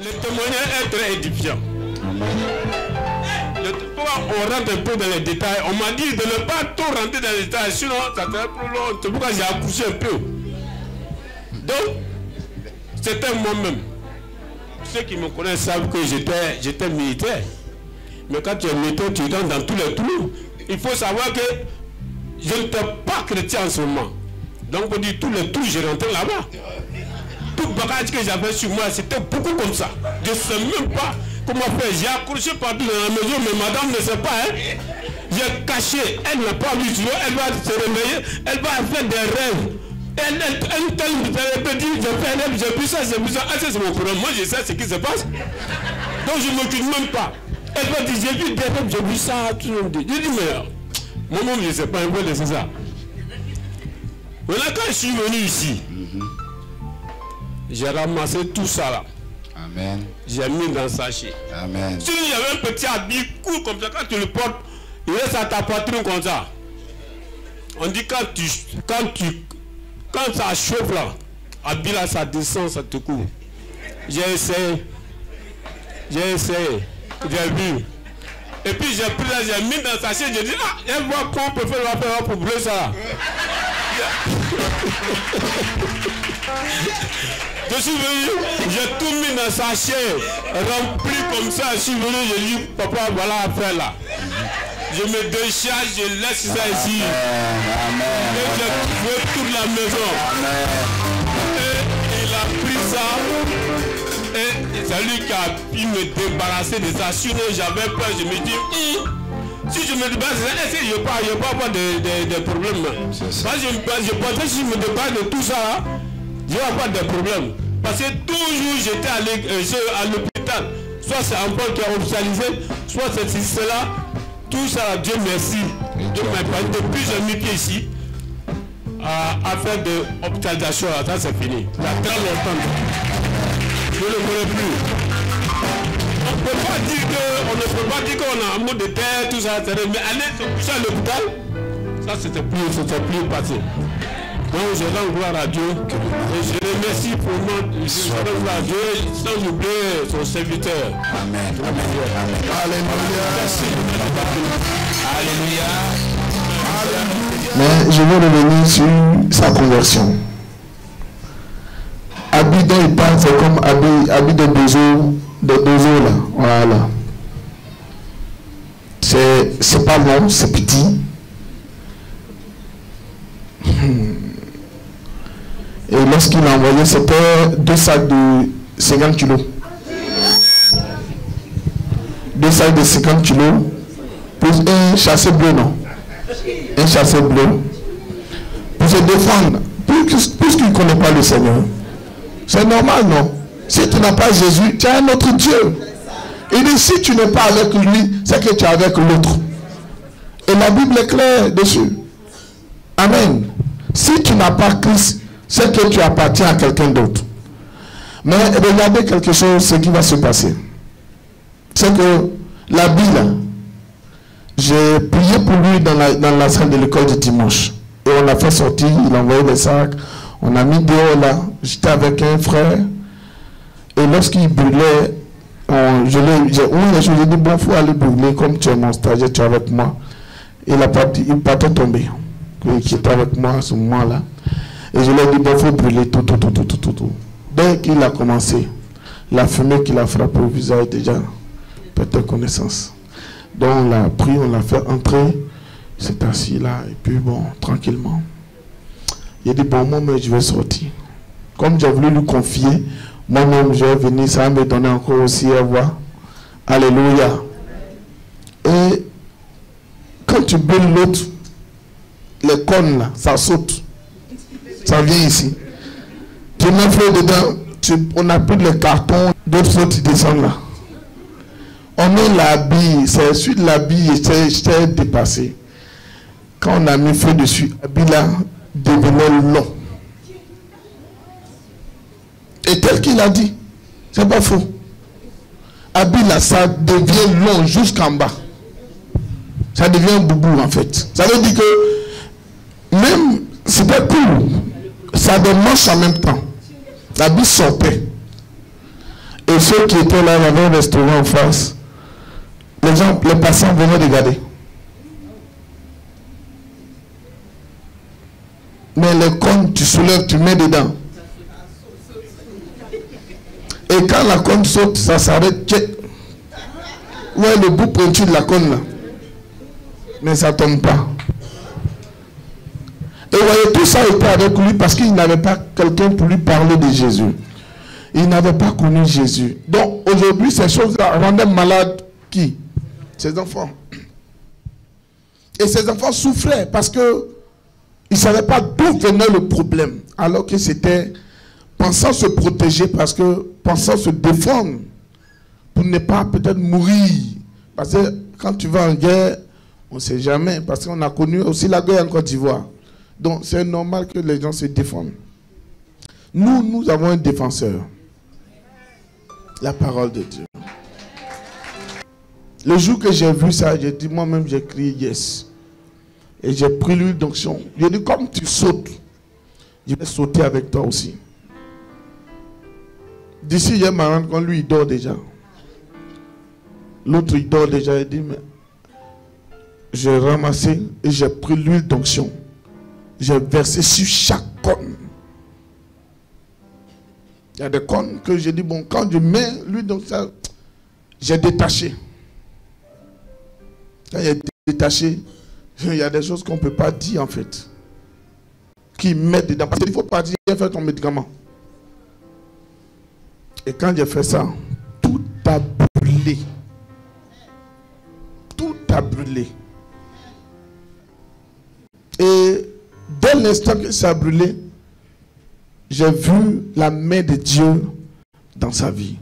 Le témoignage est très édifiant. Pourquoi on rentre un peu dans les détails? On m'a dit de ne pas trop rentrer dans les détails, sinon ça serait plus long. C'est pourquoi j'ai accouché un peu. Donc, c'était moi-même. Ceux qui me connaissent savent que j'étais militaire. Mais quand tu es militaire, tu rentres dans tous les trous. Il faut savoir que je n'étais pas chrétien en ce moment. Donc on dit tous les trous, j'ai rentré là-bas. Tout le bagage que j'avais sur moi, c'était beaucoup comme ça. Je ne sais même pas comment faire. J'ai accroché partout dans la maison, mais madame ne sait pas. Hein. J'ai caché, elle n'a pas vu, elle va se réveiller, elle va faire des rêves. Elle peut dire, j'ai fait un rêve, j'ai vu ça, j'ai vu ça. Ah, c'est mon problème. Moi, je sais ce qui se passe. Donc je ne m'occupe même pas. Elle va dire, j'ai vu des rêves, j'ai vu ça. Tout le monde dit. Je dis, mais moi-même, je ne sais pas, un peu de ça. Maintenant, quand je suis venu ici, j'ai ramassé tout ça là. Amen. J'ai mis dans le sachet. Amen. Si il y avait un petit habit court comme ça, quand tu le portes, il reste à ta poitrine comme ça. On dit quand ça chauffe là, habit là, ça descend, ça te couvre. J'ai essayé, j'ai vu. Et puis j'ai pris là, j'ai mis dans le sachet, j'ai dit, ah, elle voit qu'on peut faire pour brûler ça. Je suis venu, j'ai tout mis dans le sachet, rempli comme ça. Je suis venu, j'ai dit, papa, voilà l'affaire là. Je me décharge, je laisse ça ici. Amen. Et j'ai trouvé toute la maison. Amen. Et il a pris ça. Et c'est lui qui a pu me débarrasser de ça. Sinon, j'avais peur. Je me dis, si je me débarrasse, est-ce que je ne vais pas avoir des problèmes? Parce que je pensais que si je me débarrasse de tout ça, je vais avoir des problèmes. Parce que toujours j'étais à l'hôpital. Soit c'est un peu qui a hospitalisé, soit c'est cela. Tout ça, Dieu merci. Dieu m'a parlé. Depuis que j'ai mis pied ici, à faire de l'hospitalisation, ça c'est fini. Il y a très longtemps. Je ne le connais plus. On ne peut pas dire qu'on a un mot de terre, tout ça, mais aller se coucher à l'hôpital, ça c'était plus passé. Donc je rends gloire à Dieu. Et je remercie pour moi, je rends gloire à Dieu, sans oublier son serviteur. Amen. Amen. Alléluia. Alléluia. Mais je veux revenir sur sa conversion. Habit dont il parle, c'est comme habit de dozo là. Voilà. C'est pas long, c'est petit. Et lorsqu'il a envoyé, c'était 2 sacs de 50 kilos. 2 sacs de 50 kilos pour un chassé bleu, non? Un chassé bleu. Pour se défendre. Puisqu'il ne connaît pas le Seigneur. C'est normal, non? Si tu n'as pas Jésus, tu as un autre Dieu. Il dit, si tu n'es pas avec lui, c'est que tu es avec l'autre. Et la Bible est claire dessus. Amen. Si tu n'as pas Christ, c'est que tu appartiens à quelqu'un d'autre. Mais regardez quelque chose, ce qui va se passer. C'est que la Bible, j'ai prié pour lui dans la salle de l'école du dimanche. Et on l'a fait sortir, il a envoyé des sacs. On a mis dehors là. J'étais avec un frère. Et lorsqu'il brûlait, je lui ai dit, bon, il faut aller brûler, comme tu es mon stagiaire, tu es avec moi. Il partait tomber. Qui était avec moi à ce moment-là. Et je lui ai dit, bon, il faut brûler tout. Dès qu'il a commencé, la fumée qu'il a frappé au visage déjà perdait connaissance. Donc on l'a pris, on l'a fait entrer. Il s'est assis là, et puis bon, tranquillement. Il a dit, bon, moi-même, je vais sortir. Comme j'ai voulu lui confier, moi-même, je vais venir, ça va me donner encore aussi à voir. Alléluia. Et quand tu brûles l'autre, les cônes là, ça saute. Ça vient ici. Tu mets feu dedans, on a pris le carton, d'autres sautent, ils descendent là. On met l'habit, c'est sur l'habit, j'étais dépassé. Quand on a mis feu dessus, l'habit là devenait long. Et tel qu'il a dit, c'est pas faux. L'habit là, ça devient long jusqu'en bas. Ça devient un boubou en fait. Ça veut dire que même, c'était cool. Ça démange en même temps. L'habit sortait. Et ceux qui étaient là, il y avait un restaurant en face. Les gens, les passants venaient regarder. Mais les cornes, tu soulèves, tu mets dedans. Et quand la corne saute, ça s'arrête. Ouais, le bout pointu de la corne là. Mais ça ne tombe pas. Et vous voyez, tout ça était avec lui parce qu'il n'avait pas quelqu'un pour lui parler de Jésus. Il n'avait pas connu Jésus. Donc aujourd'hui, ces choses-là rendaient malades qui? Ses enfants. Et ces enfants souffraient parce que ils ne savaient pas d'où venait le problème. Alors que c'était pensant se protéger parce que pensant se défendre pour ne pas peut-être mourir. Parce que quand tu vas en guerre, on ne sait jamais. Parce qu'on a connu aussi la guerre en Côte d'Ivoire. Donc c'est normal que les gens se défendent. Nous avons un défenseur. La parole de Dieu. Le jour que j'ai vu ça, j'ai dit moi-même, j'ai crié yes. Et j'ai pris l'huile d'onction. J'ai dit comme tu sautes, je vais sauter avec toi aussi. D'ici hier, ma rendre compte, lui il dort déjà. L'autre il dort déjà. Il dit mais j'ai ramassé et j'ai pris l'huile d'onction. J'ai versé sur chaque corne. Il y a des cornes que j'ai dit, bon, quand je mets l'huile d'onction, j'ai détaché. Quand il est détaché, il y a des choses qu'on ne peut pas dire en fait. Qui mettent dedans. Parce qu'il faut pas dire, faire ton médicament. Et quand j'ai fait ça, tout a brûlé. Tout a brûlé. Et dès l'instant que ça a brûlé, j'ai vu la main de Dieu dans sa vie.